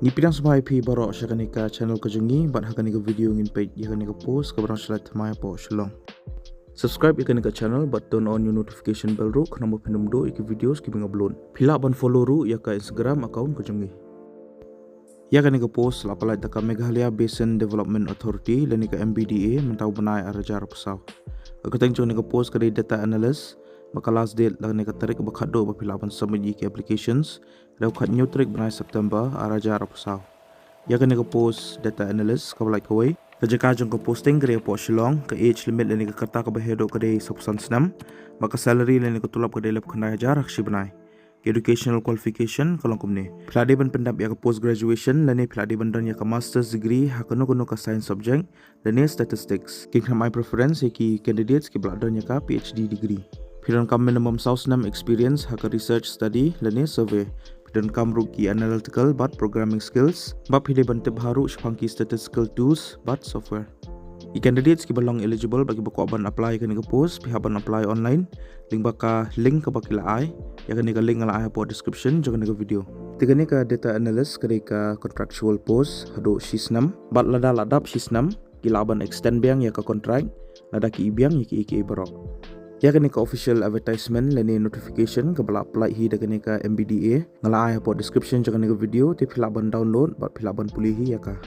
Ngipidang subhay pi barok siya kanika channel kajungi bat ha kanika video ngin page ya kanika post kabarang sila thamaya po Shillong. Subscribe ya kanika channel but turn on your notification bell ru kana mo pinumdo iki videos kibing upload. Pila ban follow ru ya ka Instagram account kajungi. Ya kanika post la LAITKAM Meghalaya Basin Development Authority la nika MBDA mentau banai arajar pesaw. Akateng chung nika post kadai data analyst maka last date la nika tarik bakado ba pila ban submit iki applications Rau kat new trick benai September araja rapusau. Ya kan nika post data analyst ka like away. Kerja kajang ka posting kare po Shillong ke age limit le nika kata ka bahedo ka dei sapusan senam. Maka salary le nika tulap ka dei lep kena jarak si benai. Educational qualification kalong kumne. Peladi ban pendap ya ka post graduation le ni peladi ban dan ya ka master's degree ha kono ka science subject le ni statistics. King my preference ki candidates ki blak dan ya ka PhD degree. Piran kam minimum sausnam experience ha ka research study le ni survey. Dan kam ruki analytical but programming skills bab hide bantep haru shpanki statistical tools but software. I candidates ki belong eligible bagi bako ban apply kan ke post pihak ban apply online link ke bakila ai ya kan link ala ai po description jangan ke video. Tiga ni ka data analyst ka contractual post hado shisnam bat lada ladap shisnam kilaban extend biang ya ka contract lada ki ibiang ya ki barok. Ya kan ka official advertisement leni notification ke bala apply hi dagan ka MBDA ngala ai po description jangan ke video ti philaban download bat philaban pulih hi ya ka.